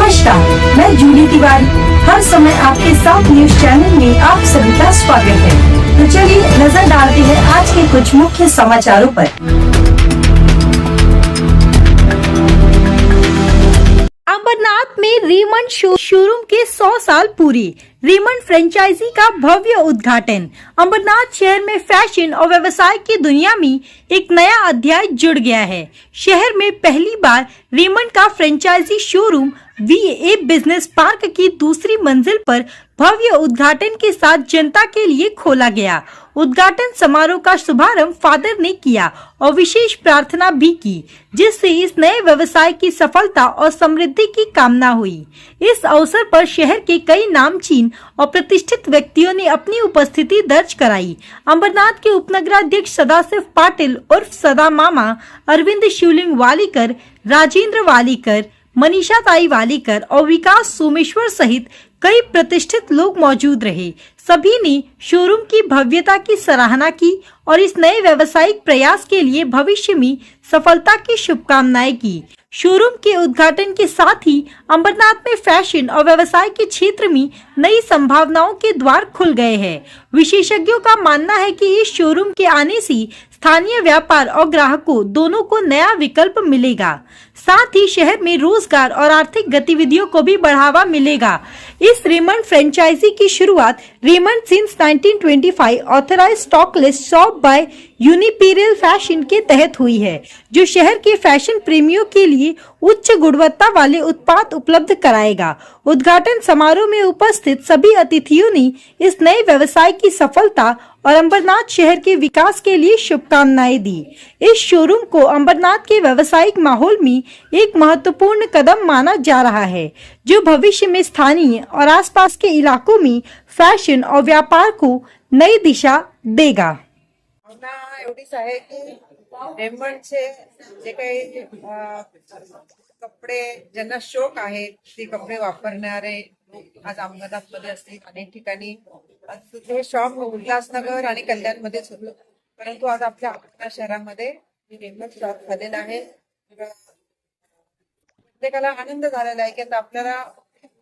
नमस्कार, मैं जूली तिवारी। हर समय आपके साथ न्यूज चैनल में आप सभी का स्वागत है। तो चलिए नजर डालते हैं आज के कुछ मुख्य समाचारों पर। अंबरनाथ में रेमंड शोरूम के 100 साल पूरी। रेमंड फ्रेंचाइजी का भव्य उद्घाटन। अंबरनाथ शहर में फैशन और व्यवसाय की दुनिया में एक नया अध्याय जुड़ गया है। शहर में पहली बार रेमंड का franchise showroom VA business park की दूसरी मंजिल पर भव्य उद्घाटन के साथ जनता के लिए खोला गया। उद्घाटन समारोह का शुभारंभ फादर ने किया और विशेष प्रार्थना भी की, जिससे इस नए व्यवसाय की सफलता और समृद्धि की कामना हुई। इस अवसर पर शहर के कई नामचीन और प्रतिष्ठित व्यक्तियों ने अपनी उपस्थिति दर्ज कराई। अंबरनाथ के उपनगराध्यक्ष सदाशिव पाटिल उर्फ सदा मामा, अरविंद शिवलिंग वालीकर, राजेंद्र वालीकर, मनीषा ताई वालीकर और विकास सोमेश्वर सहित कई प्रतिष्ठित लोग मौजूद रहे। सभी ने शोरूम की भव्यता की सराहना की और इस नए व्यावसायिक प्रयास के लिए भविष्य में सफलता की शुभकामनाएं की। शोरूम के उद्घाटन के साथ ही अंबरनाथ में फैशन और व्यवसाय के क्षेत्र में नई संभावनाओं के द्वार खुल गए हैं। विशेषज्ञों का मानना है कि इस शोरूम के आने से स्थानीय व्यापार और ग्राहकों दोनों को नया विकल्प मिलेगा। साथ ही शहर में रोजगार और आर्थिक गतिविधियों को भी बढ़ावा मिलेगा। इस रेमंड फ्रेंचाइजी की शुरुआत Raymond since 1925 authorised stock list shop by यूनिपीरियल फैशन के तहत हुई है, जो शहर के फैशन प्रेमियों के लिए उच्च गुणवत्ता वाले उत्पाद उपलब्ध कराएगा। उद्घाटन समारोह में उपस्थित सभी अतिथियों ने इस नए व्यवसाय की सफलता और अंबरनाथ शहर के विकास के लिए शुभकामनाएं दी। इस शोरूम को अंबरनाथ के व्यावसायिक माहौल में एक महत्वपूर्ण कदम माना जा रहा है, जो भविष्य में स्थानीय और आसपास के इलाकों में फैशन और व्यापार को नई दिशा देगा। एवढीच आहे की रेमंडचे जे काही कपडे ज्यांना शौक आहे ते कपडे वापरणारे आज अहमदाबादमध्ये असतील, अनेक ठिकाणी हे शॉप उल्हासनगर आणि कल्याणमध्येच होतं, परंतु आज आपल्या अकोला शहरामध्ये रेमंड शॉप झालेला आहे। प्रत्येकाला आनंद झालेला आहे की आता आपल्याला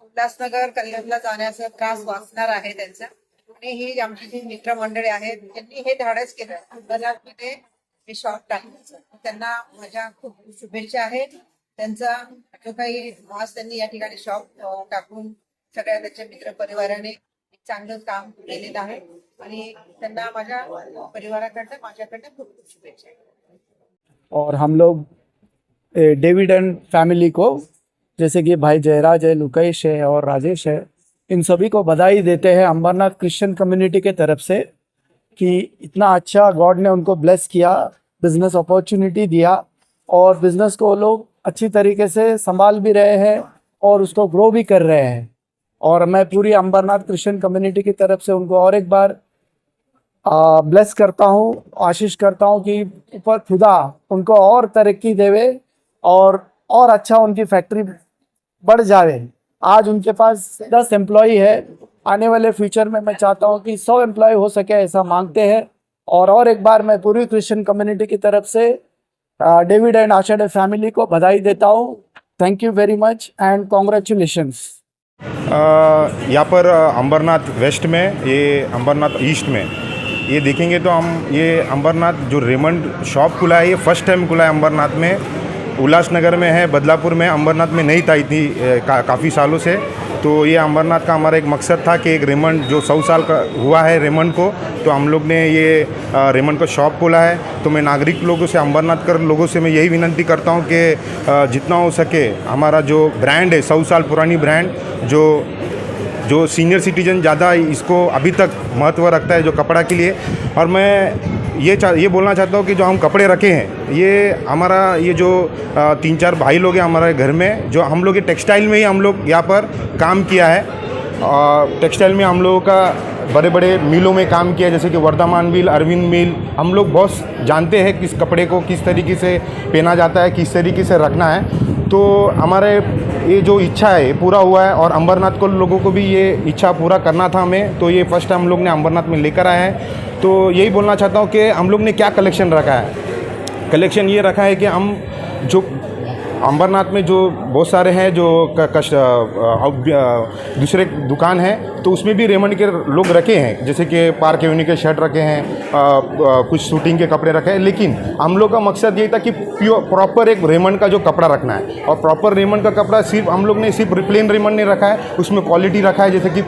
उल्हासनगर कल्याणला जाण्याचा त्रास वाचणार आहे त्यांचा। आणि ही आमची जी मित्रमंडळी आहेत त्यांनी हे धाडस केलं अंबरनाथमध्ये हे शॉप टाकण्याचं, त्यांना माझ्या खूप शुभेच्छा आहेत। त्यांचा जो काही आज त्यांनी या ठिकाणी शॉप टाकून सगळ्या त्याच्या मित्र परिवाराने चांगलं काम केलेलं आहे आणि त्यांना माझ्या परिवाराकडनं माझ्याकडनं खूप खूप शुभेच्छा आहेत। और हम लोग डेविड एंड फैमिली को, जैसे कि भाई जयराज है, लुकेश है और राजेश है, इन सभी को बधाई देते हैं अंबरनाथ क्रिश्चियन कम्युनिटी के तरफ से कि इतना अच्छा गॉड ने उनको ब्लेस किया, बिजनेस अपॉर्चुनिटी दिया और बिजनेस को लोग अच्छी तरीके से संभाल भी रहे हैं और उसको ग्रो भी कर रहे हैं। और मैं पूरी अंबरनाथ क्रिश्चियन कम्युनिटी की तरफ से उनको और एक बार ब्लेस करता हूँ, आशीष करता हूँ कि ऊपर खुदा उनको और तरक्की देवे और अच्छा उनकी फैक्ट्री बढ़ जावे। आज उनके पास 10 एम्प्लॉई है, आने वाले फ्यूचर में मैं चाहता हूँ कि 100 एम्प्लॉय हो सके, ऐसा मांगते हैं। और एक बार मैं पूरी क्रिश्चियन कम्युनिटी की तरफ से डेविड एंड आशाडे फैमिली को बधाई देता हूँ। Thank you very much and congratulations. यहाँ पर अंबरनाथ वेस्ट में, ये अंबरनाथ ईस्ट में ये देखेंगे तो हम ये अंबरनाथ जो रेमंड शॉप खुला है, ये फर्स्ट टाइम खुला है अंबरनाथ में। उल्लासनगर में है, बदलापुर में, अंबरनाथ में नहीं था इतनी काफ़ी सालों से। तो ये अंबरनाथ का हमारा एक मकसद था कि एक रेमंड जो 100 साल का हुआ है रेमंड को, तो हम लोग ने ये रेमंड का शॉप खोला है। तो मैं नागरिक लोगों से, अंबरनाथ कर लोगों से मैं यही विनती करता हूँ कि जितना हो सके हमारा जो ब्रांड है, 100 साल पुरानी ब्रांड, जो सीनियर सिटीजन ज़्यादा इसको अभी तक महत्व रखता है जो कपड़ा के लिए। और मैं ये बोलना चाहता हूँ कि जो हम कपड़े रखे हैं, ये हमारा ये जो 3-4 भाई लोग हैं हमारे घर में, जो हम लोग ये टेक्सटाइल में ही हम लोग यहाँ पर काम किया है। टेक्सटाइल में हम लोगों का बड़े बड़े मिलों में काम किया, जैसे कि वर्धमान मिल, अरविंद मिल। हम लोग बहुत जानते हैं किस कपड़े को किस तरीके से पहना जाता है, किस तरीके से रखना है। तो हमारे ये जो इच्छा है पूरा हुआ है और अंबरनाथ को लोगों को भी ये इच्छा पूरा करना था हमें। तो ये फर्स्ट टाइम हम लोग ने अंबरनाथ में लेकर आए हैं। तो यही बोलना चाहता हूँ कि हम लोग ने क्या कलेक्शन रखा है। कलेक्शन ये रखा है कि हम जो अंबरनाथ में जो बहुत सारे हैं जो दूसरे दुकान है, तो उसमें भी रेमंड के लोग रखे हैं, जैसे कि पार्क एवेन्यू के शर्ट रखे हैं, कुछ शूटिंग के कपड़े रखे हैं। लेकिन हम लोग का मकसद ये था कि प्रॉपर एक रेमंड का जो कपड़ा रखना है, और प्रॉपर रेमंड का कपड़ा सिर्फ हम लोग ने सिर्फ प्लेन रेमंड नहीं रखा है, उसमें क्वालिटी रखा है, जैसे कि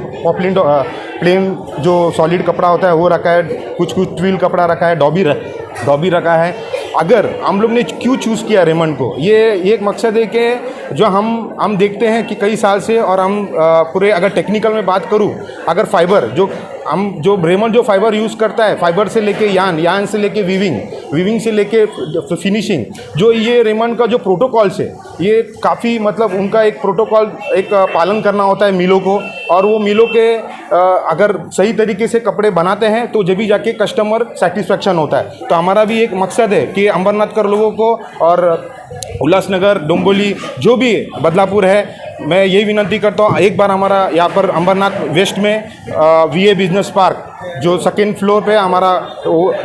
प्लेन जो सॉलिड कपड़ा होता है वो रखा है, कुछ ट्विल कपड़ा रखा है, डॉबी रखा है। अगर हम लोग ने क्यों चूज़ किया रेमंड को, ये एक मकसद है कि जो हम देखते हैं कि कई साल से, और हम पूरे अगर टेक्निकल में बात करूँ, अगर फाइबर जो रेमंड जो फाइबर यूज़ करता है, फाइबर से लेके यान से लेके वीविंग से लेके फिनिशिंग, जो ये रेमंड का जो प्रोटोकॉल्स है, ये काफ़ी मतलब उनका एक प्रोटोकॉल एक पालन करना होता है मिलों को, और वो मिलों के अगर सही तरीके से कपड़े बनाते हैं तो जब भी जाके कस्टमर सेटिस्फेक्शन होता है। तो हमारा भी एक मकसद है कि अंबरनाथ कर लोगों को, और उल्लासनगर, डोंबिवली, जो भी बदलापुर है, मैं यही विनती करता हूँ, एक बार हमारा यहाँ पर अंबरनाथ वेस्ट में VA बिजनेस पार्क जो सेकेंड फ्लोर पे हमारा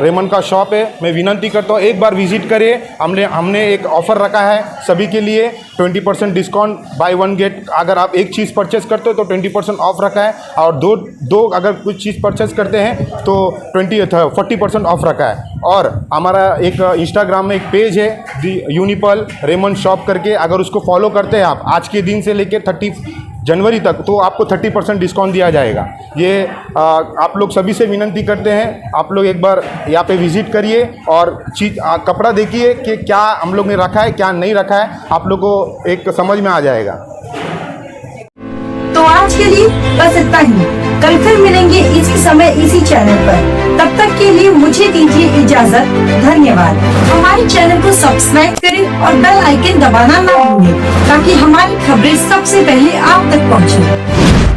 रेमंड का शॉप है, मैं विनती करता हूँ एक बार विजिट करिए। हमने एक ऑफ़र रखा है सभी के लिए, 20% डिस्काउंट, बाय 1 गेट। अगर आप एक चीज़ परचेस करते हो तो 20% ऑफ रखा है, और दो अगर कुछ चीज़ परचेस करते हैं तो 40% ऑफ रखा है। और हमारा एक इंस्टाग्राम में एक पेज है दी यूनिपल रेमंड शॉप करके, अगर उसको फॉलो करते हैं आप आज के दिन से लेकर 30 जनवरी तक, तो आपको 30% डिस्काउंट दिया जाएगा। ये आप लोग सभी से विनती करते हैं, आप लोग एक बार यहाँ पे विजिट करिए और कपड़ा देखिए कि क्या हम लोग ने रखा है, क्या नहीं रखा है, आप लोग को एक समझ में आ जाएगा। तो आज के लिए बस इतना ही। कल फिर मिलेंगे इसी समय इसी चैनल पर। तब तक के लिए मुझे दीजिए इजाजत। धन्यवाद। हमारे चैनल को सब्सक्राइब करें और बेल आइकन दबाना ना भूलें, ताकि हमारी खबरें सबसे पहले आप तक पहुंचे।